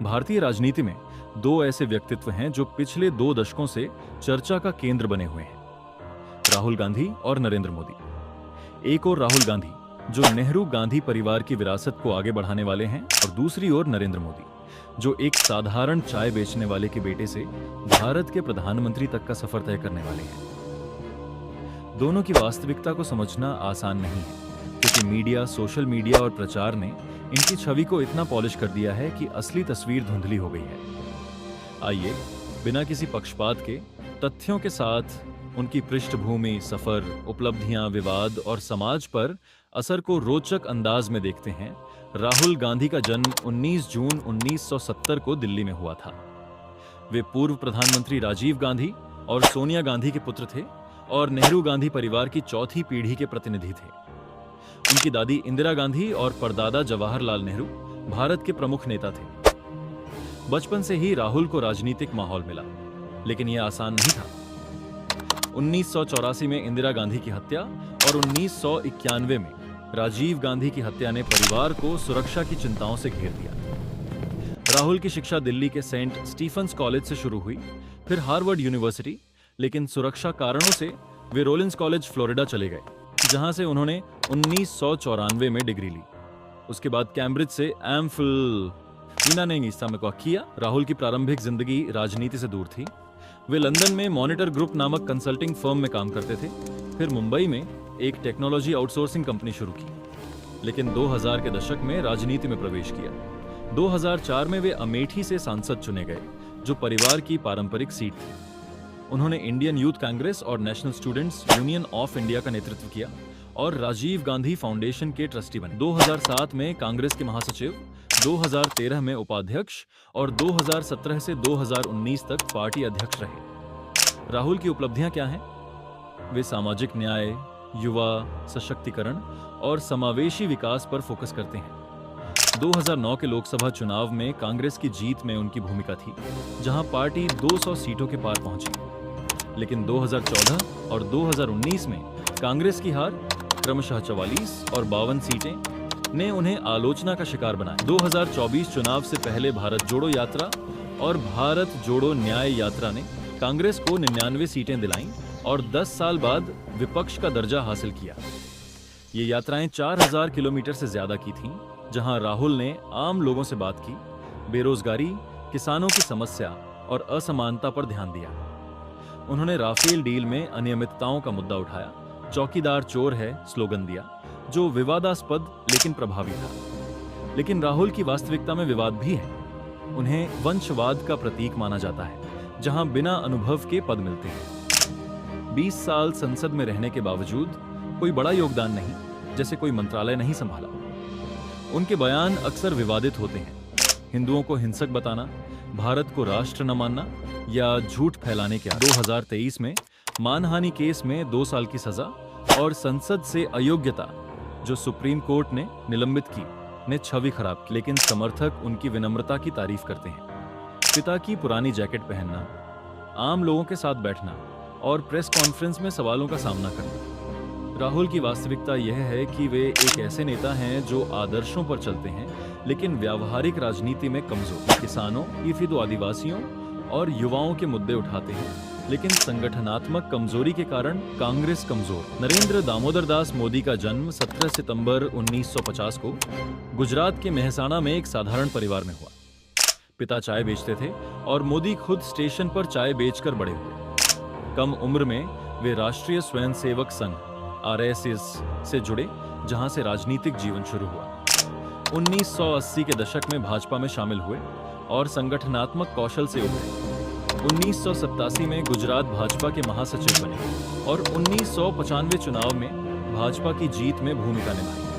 भारतीय राजनीति में दो ऐसे व्यक्तित्व हैं जो पिछले 2 दशकों से चर्चा का केंद्र बने हुए हैं, राहुल गांधी और नरेंद्र मोदी। एक और राहुल गांधी जो नेहरू गांधी परिवार की विरासत को आगे बढ़ाने वाले हैं, और दूसरी ओर नरेंद्र मोदी जो एक साधारण चाय बेचने वाले के बेटे से भारत के प्रधानमंत्री तक का सफर तय करने वाले हैं। दोनों की वास्तविकता को समझना आसान नहीं है, क्योंकि मीडिया, सोशल मीडिया और प्रचार ने इनकी छवि को इतना पॉलिश कर दिया है कि असली तस्वीर धुंधली हो गई है। आइए बिना किसी पक्षपात के तथ्यों के साथ उनकी पृष्ठभूमि, सफर, उपलब्धियां, विवाद और समाज पर असर को रोचक अंदाज में देखते हैं। राहुल गांधी का जन्म 19 जून 1970 को दिल्ली में हुआ था। वे पूर्व प्रधानमंत्री राजीव गांधी और सोनिया गांधी के पुत्र थे और नेहरू गांधी परिवार की चौथी पीढ़ी के प्रतिनिधि थे। उनकी दादी इंदिरा गांधी और परदादा जवाहरलाल नेहरू भारत के प्रमुख नेता थे। बचपन से ही राहुल को राजनीतिक माहौल मिला, लेकिन यह आसान नहीं था। 1984 में इंदिरा गांधी की हत्या और 1991 में राजीव गांधी की हत्या ने परिवार को सुरक्षा की चिंताओं से घेर दिया। राहुल की शिक्षा दिल्ली के सेंट स्टीफन्स कॉलेज से शुरू हुई, फिर हार्वर्ड यूनिवर्सिटी, लेकिन सुरक्षा कारणों से वे रोलिंस कॉलेज फ्लोरिडा चले गए, जहां से उन्होंने 1994 में डिग्री ली। उसके बाद कैम्ब्रिज से एमफिल किया। राहुल की प्रारंभिक जिंदगी राजनीति से दूर थी। वे लंदन में मॉनिटर ग्रुप नामक कंसल्टिंग फर्म में काम करते थे, फिर मुंबई में एक टेक्नोलॉजी आउटसोर्सिंग कंपनी शुरू की, लेकिन 2000 के दशक में राजनीति में प्रवेश किया। 2004 में वे अमेठी से सांसद चुने गए, जो परिवार की पारंपरिक सीट थी। उन्होंने इंडियन यूथ कांग्रेस और national students union of India का नेतृत्व किया और राजीव गांधी फाउंडेशन के ट्रस्टी बने। 2007 में कांग्रेस के महासचिव, 2013 में उपाध्यक्ष और 2017 से 2019 तक पार्टी अध्यक्ष रहे। राहुल की उपलब्धियां क्या हैं? वे सामाजिक न्याय, युवा सशक्तिकरण और समावेशी विकास पर फोकस करते हैं। 2009 के लोकसभा चुनाव में कांग्रेस की जीत में उनकी भूमिका थी, जहां पार्टी 200 सीटों के पार पहुंची। लेकिन 2014 और 2019 में कांग्रेस की हार, क्रमशः 44 और 52 सीटें, ने उन्हें आलोचना का शिकार बनाया। 2024 चुनाव से पहले भारत जोड़ो यात्रा और भारत जोड़ो न्याय यात्रा ने कांग्रेस को 99 सीटें दिलाईं और 10 साल बाद विपक्ष का दर्जा हासिल किया। ये यात्राएं 4000 किलोमीटर से ज्यादा की थीं, जहां राहुल ने आम लोगों से बात की, बेरोजगारी, किसानों की समस्या और असमानता पर ध्यान दिया। उन्होंने राफेल डील में अनियमितताओं का मुद्दा उठाया, चौकीदार चोर है स्लोगन दिया, जो विवादास्पद लेकिन प्रभावी था। लेकिन राहुल की वास्तविकता में विवाद भी है। उन्हें वंशवाद का प्रतीक माना जाता है, जहां बिना अनुभव के पद मिलते हैं। 20 साल संसद में रहने के बावजूद कोई बड़ा योगदान नहीं, जैसे कोई मंत्रालय नहीं संभाला। उनके बयान अक्सर विवादित होते हैं। हिंदुओं को हिंसक बताना, भारत को राष्ट्र न मानना या झूठ फैलाने के 2023 में मानहानि केस में 2 साल की सजा और संसद से अयोग्यता, जो सुप्रीम कोर्ट ने निलंबित की, ने छवि खराब की। लेकिन समर्थक उनकी विनम्रता की तारीफ करते हैं। पिता की पुरानी जैकेट पहनना, आम लोगों के साथ बैठना और प्रेस कॉन्फ्रेंस में सवालों का सामना करना। राहुल की वास्तविकता यह है कि वे एक ऐसे नेता हैं जो आदर्शों पर चलते हैं, लेकिन व्यावहारिक राजनीति में कमजोर। किसानों, फिर आदिवासियों और युवाओं के मुद्दे उठाते हैं, लेकिन संगठनात्मक कमजोरी के कारण कांग्रेस कमजोर। नरेंद्र दामोदर दास मोदी का जन्म 17 सितंबर 1950 को गुजरात के मेहसाणा में एक साधारण परिवार में हुआ। पिता चाय बेचते थे और मोदी खुद स्टेशन पर चाय बेचकर बड़े हुए। कम उम्र में वे राष्ट्रीय स्वयंसेवक संघ (RSS) से जुड़े, जहां से राजनीतिक जीवन शुरू हुआ। 1980 के दशक में भाजपा में शामिल हुए और संगठनात्मक कौशल से उभरे। 1987 में गुजरात भाजपा के महासचिव बने और 1995 चुनाव में भाजपा की जीत में भूमिका निभाई।